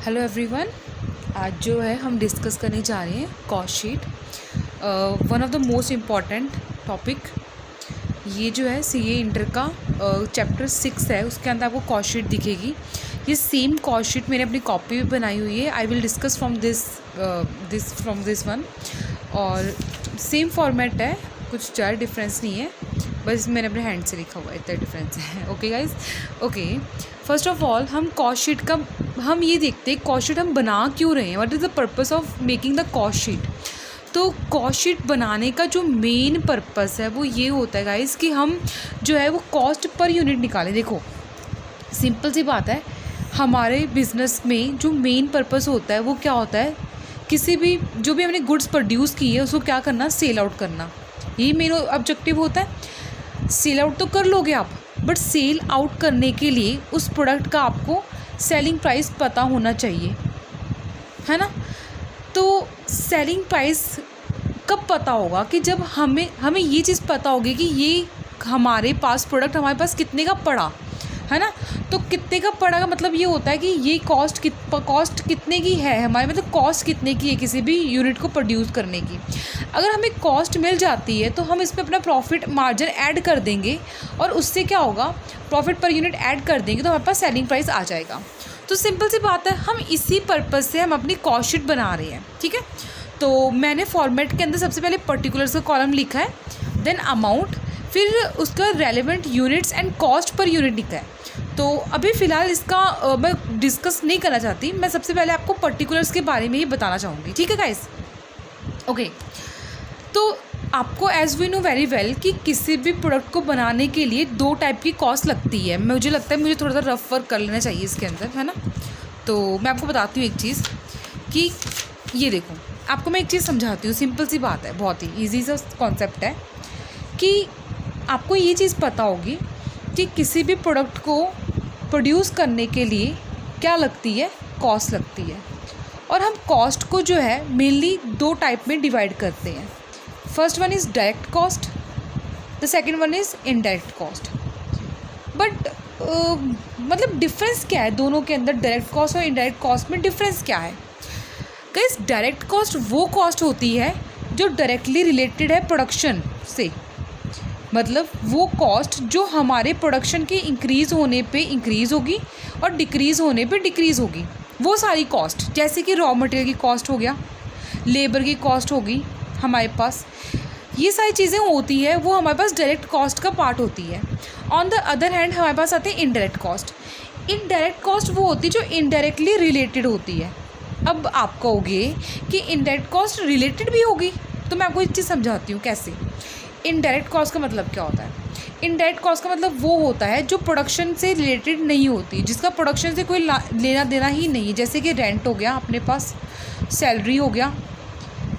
Hello everyone. आज जो है हम डिस्कस करने जा रहे हैं cost sheet, one of the most important topic. ये जो है सीए इंटर का चैप्टर 6 है, उसके अंदर आपको कॉस्ट शीट दिखेगी। ये सेम कॉस्ट शीट मैंने अपनी कॉपी में बनाई हुई है। I will discuss from this one, और सेम फॉर्मेट है, कुछ ज़्यादा डिफरेंस नहीं है, बस मैंने अपने हैंड से लिखा हुआ है, इतना डिफरेंस है। Okay guys, okay. First of all हम कॉस्ट शीट का हम ये देखते हैं कॉस्ट शीट हम बना क्यों रहे हैं, what is the purpose of making the cost sheet. तो कॉस्ट शीट बनाने का जो मेन पर्पस है वो ये होता है गाइज कि हम जो है वो कॉस्ट पर यूनिट निकालें। देखो सिंपल सी बात है, हमारे बिजनेस में जो मेन पर्पस होता है वो क्या होता है, किसी भी जो भी हमने गुड्स प्रोड्यूस की है उसको क्या करना, सेल आउट करना। यही मेन ऑब्जेक्टिव होता है। सेल आउट तो कर लोगे आप, बट सेल आउट करने के लिए उस प्रोडक्ट का आपको सेलिंग प्राइस पता होना चाहिए, है ना। तो सेलिंग प्राइस कब पता होगा कि जब हमें ये चीज़ पता होगी कि ये हमारे पास प्रोडक्ट हमारे पास कितने का पड़ा, है ना। तो कितने का पड़ा का मतलब ये होता है कि ये कॉस्ट कितने की है हमारे, मतलब कॉस्ट कितने की है किसी भी यूनिट को प्रोड्यूस करने की। अगर हमें कॉस्ट मिल जाती है तो हम इसमें अपना प्रॉफिट मार्जिन ऐड कर देंगे, और उससे क्या होगा, प्रॉफिट पर यूनिट ऐड कर देंगे तो हमारे पास सेलिंग प्राइस आ जाएगा। तो सिंपल सी बात है, हम इसी पर्पज़ से हम अपनी कॉस्ट शीट बना रहे हैं, ठीक है। तो मैंने फॉर्मेट के अंदर सबसे पहले पर्टिकुलर्स का कॉलम लिखा है, देन अमाउंट, फिर उसका relevant units and cost per unit लिखा है। तो अभी फ़िलहाल इसका मैं डिस्कस नहीं करना चाहती, मैं सबसे पहले आपको पर्टिकुलर्स के बारे में ही बताना चाहूँगी, ठीक है गाइस। ओके, तो आपको as we know very well कि किसी भी प्रोडक्ट को बनाने के लिए दो टाइप की कॉस्ट लगती है। मुझे लगता है मुझे थोड़ा सा रफ वर्क कर लेना चाहिए इसके अंदर, है ना। तो मैं आपको बताती हूँ एक चीज़ कि ये देखो, आपको मैं एक चीज़ समझाती हूँ, सिंपल सी बात है, बहुत ही ईजी सा कॉन्सेप्ट है कि आपको ये चीज़ पता होगी कि किसी भी प्रोडक्ट को प्रोड्यूस करने के लिए क्या लगती है, कॉस्ट लगती है। और हम कॉस्ट को जो है मेनली दो टाइप में डिवाइड करते हैं। First one is direct cost, the second one is indirect cost. But मतलब डिफरेंस क्या है दोनों के अंदर, डायरेक्ट कॉस्ट और इनडायरेक्ट कॉस्ट में डिफरेंस क्या है गाइस। डायरेक्ट कॉस्ट वो कॉस्ट होती है जो डायरेक्टली रिलेटेड है प्रोडक्शन से, मतलब वो कॉस्ट जो हमारे प्रोडक्शन के इंक्रीज़ होने पे इंक्रीज़ होगी और डिक्रीज़ होने पे डिक्रीज़ होगी। वो सारी कॉस्ट, जैसे कि रॉ मटेरियल की कॉस्ट हो गया, लेबर की कॉस्ट होगी हमारे पास, ये सारी चीज़ें होती है, वो हमारे पास डायरेक्ट कॉस्ट का पार्ट होती है। ऑन द अदर हैंड हमारे पास आते हैं इनडायरेक्ट कॉस्ट। इनडायरेक्ट कॉस्ट वो होती है जो इनडायरेक्टली रिलेटेड होती है। अब आप कहोगे कि इनडायरेक्ट कॉस्ट रिलेटेड भी होगी, तो मैं आपको एक चीज़ समझाती हूँ कैसे। इनडायरेक्ट कॉस्ट का मतलब क्या होता है। इनडायरेक्ट कॉस्ट का मतलब वो होता है जो प्रोडक्शन से रिलेटेड नहीं होती, जिसका प्रोडक्शन से कोई लेना देना ही नहीं है। जैसे कि रेंट हो गया अपने पास, सैलरी हो गया,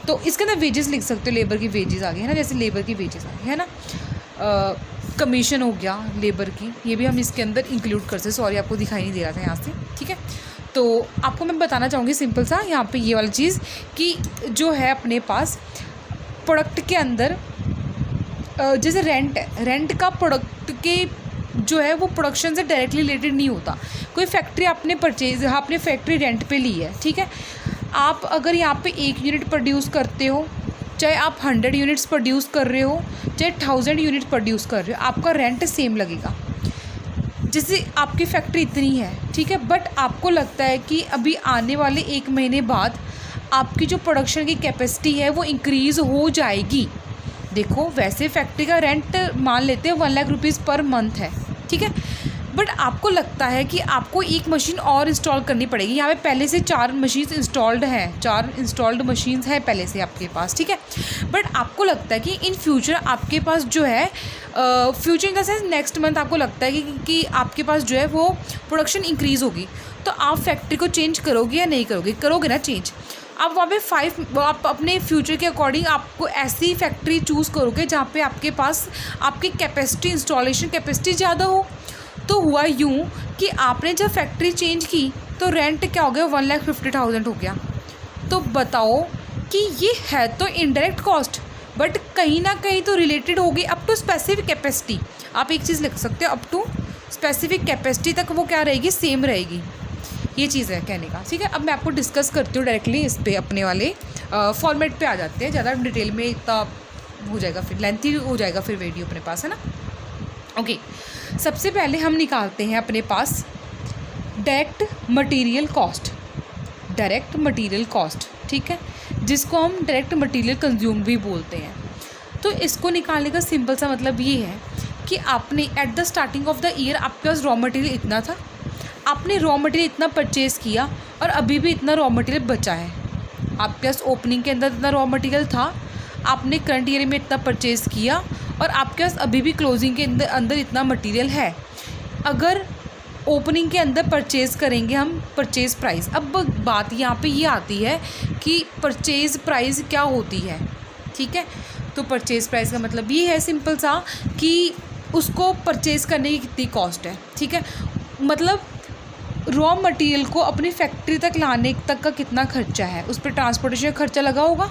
तो इसके अंदर वेजेस लिख सकते हो, लेबर की वेजेस आ गई, है ना, जैसे लेबर की वेजेस आ गई, है ना। कमीशन हो गया लेबर की, ये भी हम इसके अंदर इंक्लूड कर सकते। सॉरी आपको दिखाई नहीं दे रहा था यहाँ से, ठीक है। तो आपको मैं बताना चाहूँगी सिंपल सा यहाँ पे ये वाली चीज़ कि जो है अपने पास प्रोडक्ट के अंदर जैसे रेंट का प्रोडक्ट के जो है वो प्रोडक्शन से डायरेक्टली रिलेटेड नहीं होता। कोई फैक्ट्री आपने फैक्ट्री रेंट पे ली है, ठीक है। आप अगर यहाँ पे 1 यूनिट प्रोड्यूस करते हो, चाहे आप 100 यूनिट्स प्रोड्यूस कर रहे हो, चाहे 1000 यूनिट प्रोड्यूस कर रहे हो, आपका रेंट सेम लगेगा। जैसे आपकी फैक्ट्री इतनी है, ठीक है, बट आपको लगता है कि अभी आने वाले 1 महीने बाद आपकी जो प्रोडक्शन की कैपेसिटी है वो इंक्रीज़ हो जाएगी। देखो वैसे फैक्ट्री का रेंट मान लेते हैं 1 लाख रुपीज़ पर मंथ है, ठीक है, बट आपको लगता है कि आपको एक मशीन और इंस्टॉल करनी पड़ेगी। यहाँ पे पहले से 4 मशीन्स इंस्टॉल्ड हैं, 4 इंस्टॉल्ड मशीन्स हैं पहले से आपके पास, ठीक है। बट आपको लगता है कि इन फ्यूचर आपके पास जो है future in the sense next month आपको लगता है कि आपके पास जो है वो प्रोडक्शन इंक्रीज़ होगी, तो आप फैक्ट्री को चेंज करोगे या नहीं करोगे, करोगे ना चेंज। आप वहाँ पे आप अपने फ्यूचर के अकॉर्डिंग आपको ऐसी फैक्ट्री चूज़ करोगे जहाँ पे आपके पास आपकी कैपेसिटी, इंस्टॉलेशन कैपेसिटी ज़्यादा हो। तो हुआ यूँ कि आपने जब फैक्ट्री चेंज की तो रेंट क्या हो गया, 1,50,000 हो गया। तो बताओ कि ये है तो इनडायरेक्ट कॉस्ट, बट कहीं ना कहीं तो रिलेटेड होगी अप टू स्पेसिफिक कैपेसिटी। आप एक चीज़ लिख सकते हो, अप टू स्पेसिफिक कैपेसिटी तक वो क्या रहेगी, सेम रहेगी। ये चीज़ है कहने का, ठीक है। अब मैं आपको डिस्कस करती हूँ डायरेक्टली इस पे, अपने वाले फॉर्मेट पे आ जाते हैं। ज़्यादा डिटेल में इतना हो जाएगा, फिर लेंथी हो जाएगा फिर वीडियो अपने पास, है ना। ओके, सबसे पहले हम निकालते हैं अपने पास direct material cost, direct material cost, ठीक है, जिसको हम डायरेक्ट मटेरियल कंज्यूम भी बोलते हैं। तो इसको निकालने का सिंपल सा मतलब ये है कि आपने at the starting of the year आपके पास रॉ मटेरियल इतना था, आपने रॉ मटेरियल इतना परचेज़ किया और अभी भी इतना रॉ मटेरियल बचा है। आपके पास ओपनिंग के अंदर इतना रॉ मटेरियल था, आपने करंट ईयर में इतना परचेज़ किया और आपके पास अभी भी क्लोजिंग के अंदर इतना मटेरियल है। अगर ओपनिंग के अंदर परचेज़ करेंगे हम परचेज़ प्राइस, अब बात यहाँ पे ये आती है कि परचेज़ प्राइस क्या होती है, ठीक है। तो परचेज़ प्राइस का मतलब ये है सिंपल सा कि उसको परचेज़ करने की कितनी कॉस्ट है, ठीक है। मतलब रॉ मटेरियल को अपनी फैक्ट्री तक लाने तक का कितना खर्चा है, उस पर ट्रांसपोर्टेशन का खर्चा लगा होगा,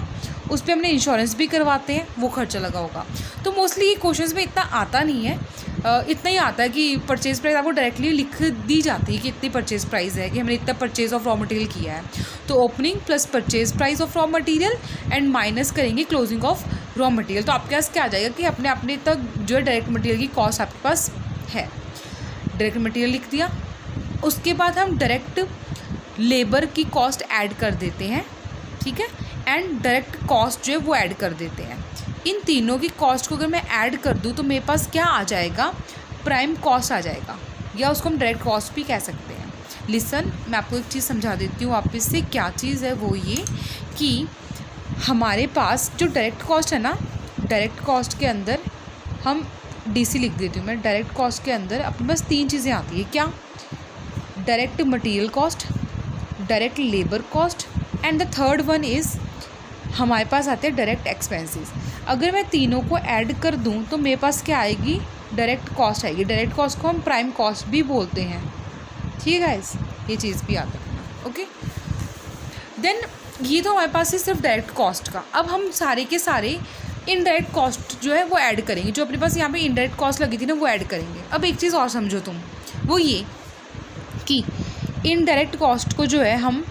उस पर हमने इंश्योरेंस भी करवाते हैं, वो खर्चा लगा होगा। तो मोस्टली ये क्वेश्चंस में इतना आता नहीं है, इतना ही आता है कि परचेज़ प्राइस आपको डायरेक्टली लिख दी जाती है कि इतनी परचेज़ प्राइस है, कि हमने इतना परचेज़ ऑफ रॉ मटेरियल किया है। तो opening plus purchase price of raw material and minus करेंगे क्लोजिंग ऑफ रॉ मटेरियल। तो आपके पास क्या आ जाएगा कि अपने तक जो है डायरेक्ट मटेरियल की कॉस्ट आपके पास है। डायरेक्ट मटेरियल लिख दिया, उसके बाद हम डायरेक्ट लेबर की कॉस्ट ऐड कर देते हैं, ठीक है, एंड डायरेक्ट कॉस्ट जो है वो ऐड कर देते हैं। इन तीनों की कॉस्ट को अगर मैं ऐड कर दूँ तो मेरे पास क्या आ जाएगा, प्राइम कॉस्ट आ जाएगा, या उसको हम डायरेक्ट कॉस्ट भी कह सकते हैं। लिसन, मैं आपको एक चीज़ समझा देती हूँ वापस से, क्या चीज़ है वो ये कि हमारे पास जो डायरेक्ट कॉस्ट है ना, डायरेक्ट कॉस्ट के अंदर हम डीसी लिख देती हूँ मैं। डायरेक्ट कॉस्ट के अंदर अपने पास 3 चीज़ें आती है, क्या, direct material cost, direct labour cost and the third one is हमारे पास आते हैं डायरेक्ट एक्सपेंसेस। अगर मैं तीनों को ऐड कर दूं तो मेरे पास क्या आएगी, डायरेक्ट कॉस्ट आएगी। डायरेक्ट कॉस्ट को हम प्राइम कॉस्ट भी बोलते हैं, ठीक है गाइस, ये चीज़ भी याद रखना। ओके, देन ये तो हमारे पास है सिर्फ डायरेक्ट कॉस्ट का। अब हम सारे के सारे इनडायरेक्ट कॉस्ट जो है वो ऐड करेंगे, जो अपने पास यहाँ पे इनडायरेक्ट कॉस्ट लगी थी ना वो ऐड करेंगे। अब एक चीज़ और समझो तुम, वो ये कि इनडायरेक्ट कॉस्ट को जो है हम,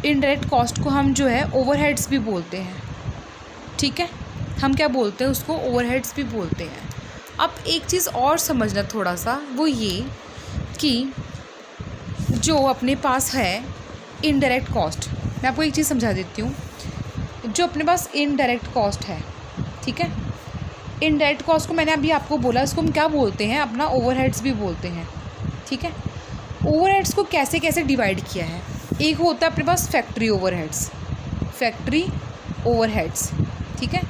इनडायरेक्ट कॉस्ट को हम जो है ओवरहेड्स भी बोलते हैं, ठीक है। हम क्या बोलते हैं उसको, ओवरहेड्स भी बोलते हैं। अब एक चीज़ और समझना थोड़ा सा, वो ये कि जो अपने पास है इनडायरेक्ट कॉस्ट, मैं आपको एक चीज़ समझा देती हूँ। जो अपने पास इनडायरेक्ट कॉस्ट है, ठीक है, इनडायरेक्ट कॉस्ट को मैंने अभी आपको बोला, इसको हम क्या बोलते हैं, अपना ओवरहेड्स भी बोलते हैं, ठीक है। ओवरहेड्स को कैसे कैसे डिवाइड किया है, एक होता है अपने पास फैक्ट्री ओवरहेड्स, फैक्ट्री ओवरहेड्स, ठीक है।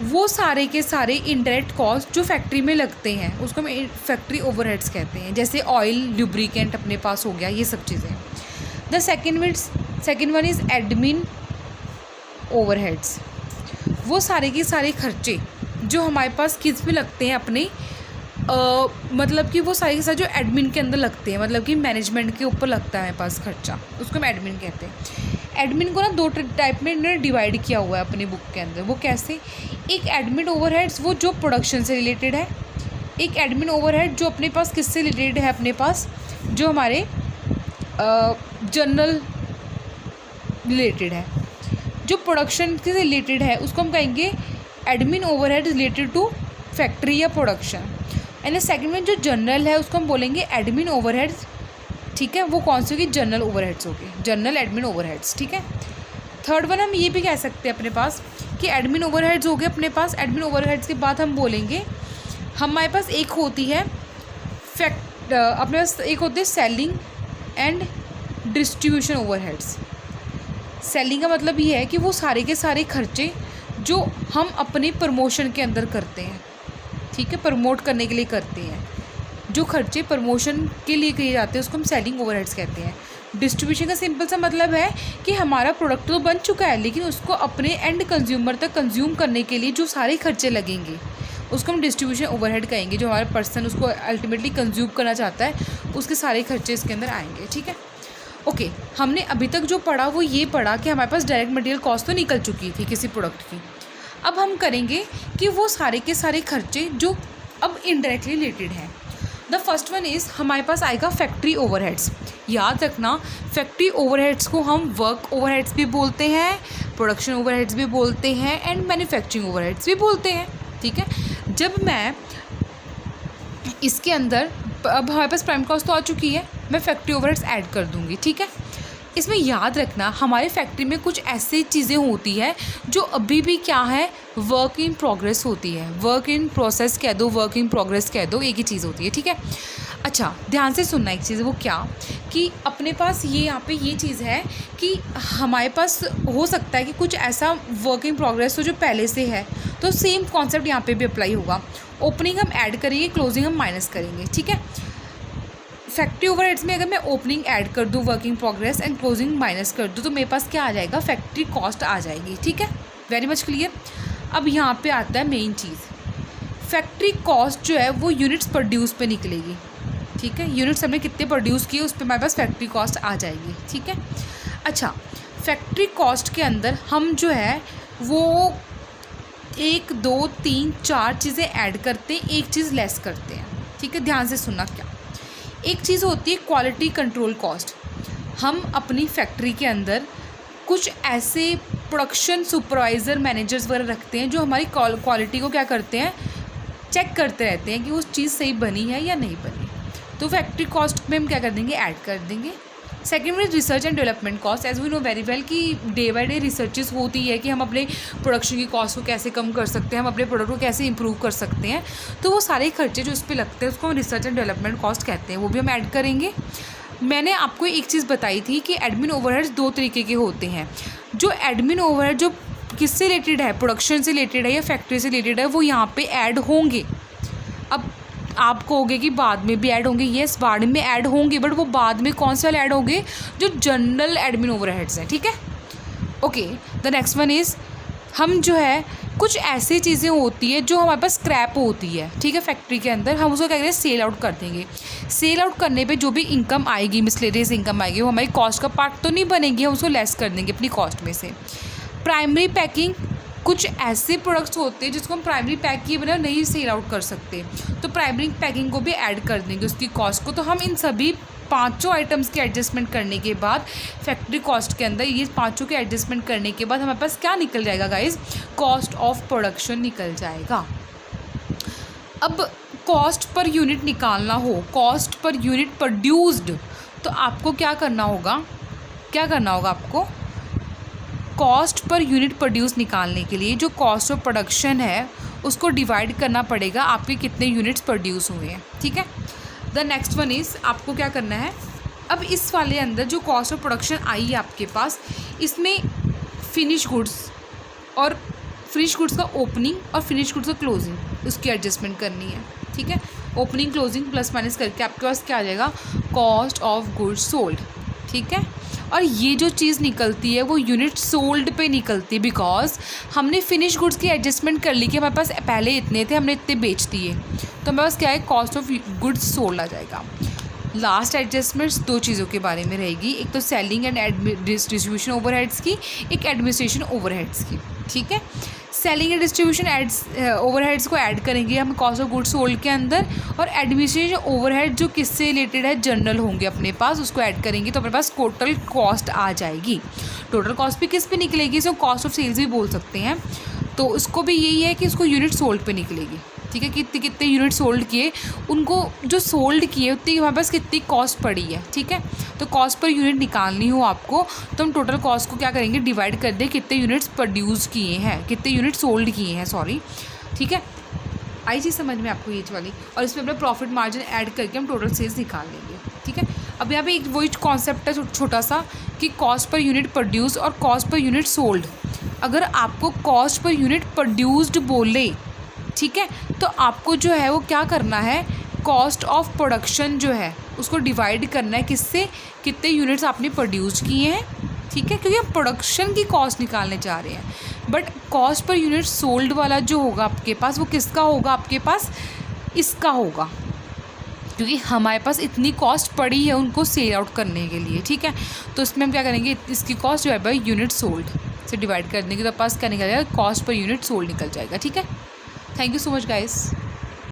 वो सारे के सारे इनडायरेक्ट कॉस्ट जो फैक्ट्री में लगते हैं उसको हम फैक्ट्री ओवरहेड्स कहते हैं। जैसे ऑयल, लुब्रिकेंट अपने पास हो गया, ये सब चीज़ें। The second one is admin overheads. वो सारे के सारे खर्चे जो हमारे पास किस में लगते हैं, अपने मतलब कि वो सारे के सारे जो एडमिन के अंदर लगते हैं, मतलब कि मैनेजमेंट के ऊपर लगता है हमारे पास खर्चा, उसको हम एडमिन कहते हैं। एडमिन को ना 2 टाइप में इन्होंने डिवाइड किया हुआ है अपनी बुक के अंदर। वो कैसे, एक एडमिन ओवरहेड्स वो जो प्रोडक्शन से रिलेटेड है, एक एडमिन ओवरहेड जो अपने पास किससे रिलेटेड है, अपने पास जो हमारे जनरल रिलेटेड है। जो प्रोडक्शन से रिलेटेड है उसको हम कहेंगे admin overhead related to factory या प्रोडक्शन। एंड सेकंड में जो जनरल है उसको हम बोलेंगे एडमिन ओवरहेड्स, ठीक है। वो कौन से होगी, जनरल ओवरहेड्स होगी, जनरल एडमिन ओवरहेड्स, ठीक है। थर्ड वन हम ये भी कह सकते हैं अपने पास कि एडमिन ओवरहेड्स हो गए अपने पास। एडमिन ओवरहेड्स के बाद हम बोलेंगे हमारे पास एक होती है अपने पास एक होती है selling and distribution overheads. Selling का मतलब ये है कि वो सारे के सारे खर्चे जो हम अपने प्रमोशन के अंदर करते हैं, ठीक है, प्रमोट करने के लिए करते हैं, जो खर्चे प्रमोशन के लिए किए जाते हैं उसको हम सेलिंग ओवरहेड्स कहते हैं। डिस्ट्रीब्यूशन का सिंपल सा मतलब है कि हमारा प्रोडक्ट तो बन चुका है लेकिन उसको अपने एंड कंज्यूमर तक कंज्यूम करने के लिए जो सारे खर्चे लगेंगे उसको हम डिस्ट्रीब्यूशन ओवरहेड कहेंगे। जो हमारा पर्सन उसको अल्टीमेटली कंज्यूम करना चाहता है उसके सारे खर्चे इसके अंदर आएंगे, ठीक है। ओके, हमने अभी तक जो पढ़ा वो ये पढ़ा कि हमारे पास डायरेक्ट मटेरियल कॉस्ट तो निकल चुकी थी किसी प्रोडक्ट की। अब हम करेंगे कि वो सारे के सारे खर्चे जो अब इनडायरेक्टली रिलेटेड हैं, द फर्स्ट वन इज़ हमारे पास आएगा फैक्ट्री ओवरहेड्स। याद रखना, फैक्ट्री ओवरहेड्स को हम वर्क ओवरहेड्स भी बोलते हैं, प्रोडक्शन ओवरहेड्स भी बोलते हैं एंड मैन्युफैक्चरिंग ओवरहेड्स भी बोलते हैं। ठीक है, जब मैं इसके अंदर, अब हमारे पास प्राइम कॉस्ट तो आ चुकी है, मैं फैक्ट्री ओवरहेड्स ऐड कर दूँगी। ठीक है, इसमें याद रखना हमारी फैक्ट्री में कुछ ऐसी चीज़ें होती है जो अभी भी क्या है, वर्क इन प्रोग्रेस होती है। वर्क इन प्रोसेस कह दो, वर्क इन प्रोग्रेस कह दो, एक ही चीज़ होती है। ठीक है, अच्छा ध्यान से सुनना एक चीज़, वो क्या कि अपने पास ये यहाँ पे ये चीज़ है कि हमारे पास हो सकता है कि कुछ ऐसा वर्क इन प्रोग्रेस हो जो पहले से है, तो सेम कॉन्सेप्ट यहाँ पे भी अप्लाई होगा। ओपनिंग हम ऐड करेंगे, क्लोजिंग हम माइनस करेंगे। ठीक है, फैक्ट्री ओवरहेड्स में अगर मैं ओपनिंग ऐड कर दूँ working progress and closing minus कर दूँ तो मेरे पास क्या आ जाएगा, फैक्ट्री कॉस्ट आ जाएगी। ठीक है, वेरी मच क्लियर। अब यहाँ पे आता है मेन चीज़, फैक्ट्री कॉस्ट जो है वो यूनिट्स प्रोड्यूस पे निकलेगी। ठीक है, यूनिट्स हमने कितने प्रोड्यूस किए उस पर हमारे पास फैक्ट्री कॉस्ट आ जाएगी। ठीक है, अच्छा फैक्ट्री कॉस्ट के अंदर हम जो है वो 1 2 3 4 चीज़ें ऐड करते हैं, एक चीज़ लेस करते हैं। ठीक है, ध्यान से सुनना, क्या एक चीज़ होती है क्वालिटी कंट्रोल कॉस्ट। हम अपनी फैक्ट्री के अंदर कुछ ऐसे प्रोडक्शन सुपरवाइज़र मैनेजर्स वगैरह रखते हैं जो हमारी क्वालिटी को क्या करते हैं, चेक करते रहते हैं कि वो चीज़ सही बनी है या नहीं बनी। तो फैक्ट्री कॉस्ट में हम क्या कर देंगे, ऐड कर देंगे। सेकेंड में research and development cost. As we know very well कि डे बाई डे रिसर्चेस होती है कि हम अपने प्रोडक्शन की कॉस्ट को कैसे कम कर सकते हैं, हम अपने प्रोडक्ट को कैसे इंप्रूव कर सकते हैं। तो वो सारे खर्चे जो इस पर लगते हैं उसको हम रिसर्च एंड डेवलपमेंट कॉस्ट कहते हैं, वो भी हम ऐड करेंगे। मैंने आपको एक चीज़ बताई थी कि एडमिन ओवरहेड्स 2 तरीके के होते हैं। जो एडमिन ओवरहेड जो किससे रिलेटेड है, प्रोडक्शन से रिलेटेड है या फैक्ट्री से रिलेटेड है, वो यहाँ पे ऐड होंगे। अब आप कहोगे कि बाद में भी ऐड होंगे, येस बाद में ऐड होंगे, बट वो बाद में कौन से वाले ऐड होंगे, जो जनरल एडमिन ओवरहेड्स हैं। ठीक है, okay. The next one is हम जो है कुछ ऐसी चीज़ें होती है जो हमारे पास स्क्रैप होती है। ठीक है, फैक्ट्री के अंदर हम उसको क्या करेंगे, सेल आउट कर देंगे। सेल आउट करने पे जो भी इनकम आएगी, मिसलेनियस इनकम आएगी, वो हमारी कॉस्ट का पार्ट तो नहीं बनेगी, हम उसको लेस कर देंगे अपनी कॉस्ट में से। प्राइमरी पैकिंग, कुछ ऐसे प्रोडक्ट्स होते हैं जिसको हम प्राइमरी पैक किए बिना नहीं सेल आउट कर सकते, तो प्राइमरी पैकिंग को भी ऐड कर देंगे उसकी कॉस्ट को। तो हम इन सभी 5 आइटम्स के एडजस्टमेंट करने के बाद फैक्ट्री कॉस्ट के अंदर ये 5 के एडजस्टमेंट करने के बाद हमारे पास क्या निकल जाएगा गाइज, कॉस्ट ऑफ प्रोडक्शन निकल जाएगा। अब कॉस्ट पर यूनिट निकालना हो, कॉस्ट पर यूनिट प्रोड्यूस्ड, तो आपको क्या करना होगा, आपको कॉस्ट पर यूनिट प्रोड्यूस निकालने के लिए जो कॉस्ट ऑफ प्रोडक्शन है उसको डिवाइड करना पड़ेगा आपके कितने यूनिट्स प्रोड्यूस हुए हैं। ठीक है, द नेक्स्ट वन इज़ आपको क्या करना है, अब इस वाले अंदर जो कॉस्ट ऑफ प्रोडक्शन आई है आपके पास, इसमें फिनिश गुड्स और फिनिश गुड्स का ओपनिंग और फिनिश गुड्स का क्लोजिंग उसकी एडजस्टमेंट करनी है। ठीक है, ओपनिंग क्लोजिंग प्लस माइनस करके आपके पास क्या आ जाएगा, कॉस्ट ऑफ गुड्स सोल्ड। ठीक है, और ये जो चीज़ निकलती है वो यूनिट सोल्ड पे निकलती है, बिकॉज हमने फिनिश गुड्स की एडजस्टमेंट कर ली कि हमारे पास पहले इतने थे, हमने इतने बेच दिए, तो हमारे पास क्या है, कॉस्ट ऑफ गुड्स सोल्ड आ जाएगा। लास्ट एडजस्टमेंट्स 2 चीज़ों के बारे में रहेगी, एक तो सेलिंग एंड डिस्ट्रीब्यूशन ओवरहेड्स की, एक एडमिनिस्ट्रेशन ओवरहेड्स की। ठीक है, सेलिंग एंड डिस्ट्रीब्यूशन ओवरहेड्स को ऐड करेंगे हम कॉस्ट ऑफ गुड्स सोल्ड के अंदर, और एडमिनिस्ट्रेशन ओवरहेड जो किससे रिलेटेड है, जनरल होंगे अपने पास, उसको ऐड करेंगे तो अपने पास टोटल कॉस्ट आ जाएगी। टोटल कॉस्ट भी किस पे निकलेगी, इसको कॉस्ट ऑफ सेल्स भी बोल सकते हैं। तो उसको भी यही है कि इसको यूनिट सोल्ड पे निकलेगी। ठीक है, कितने यूनिट सोल्ड किए, उनको जो सोल्ड किए उतनी हमारे पास कितनी कॉस्ट पड़ी है। ठीक है, तो कॉस्ट पर यूनिट निकालनी हो आपको तो हम टोटल कॉस्ट को क्या करेंगे, डिवाइड कर दें कितने यूनिट्स प्रोड्यूस किए हैं, कितने यूनिट सोल्ड किए हैं, सॉरी। ठीक है, आई चीज़ समझ में आपको ये वाली, और इसमें अपना प्रॉफिट मार्जिन ऐड करके हम टोटल सेल्स निकाल लेंगे। ठीक है, अब यहाँ पे एक वही कॉन्सेप्ट है छोटा सा कि कॉस्ट पर यूनिट प्रोड्यूस और कॉस्ट पर यूनिट सोल्ड। अगर आपको कॉस्ट पर यूनिट प्रोड्यूस्ड बोले, ठीक है, तो आपको जो है वो क्या करना है, कॉस्ट ऑफ प्रोडक्शन जो है उसको डिवाइड करना है किससे, कितने यूनिट्स आपने प्रोड्यूस किए हैं। ठीक है, क्योंकि आप प्रोडक्शन की कॉस्ट निकालने जा रहे हैं, but cost per unit sold वाला जो होगा आपके पास वो किसका होगा, आपके पास इसका होगा, क्योंकि हमारे पास इतनी कॉस्ट पड़ी है उनको सेल आउट करने के लिए। ठीक है, तो इसमें हम क्या करेंगे, इसकी cost divide by unit sold से डिवाइड कर देंगे तो पास क्या निकल जाएगा, कॉस्ट पर यूनिट सोल्ड निकल जाएगा। ठीक है, thank you so much guys.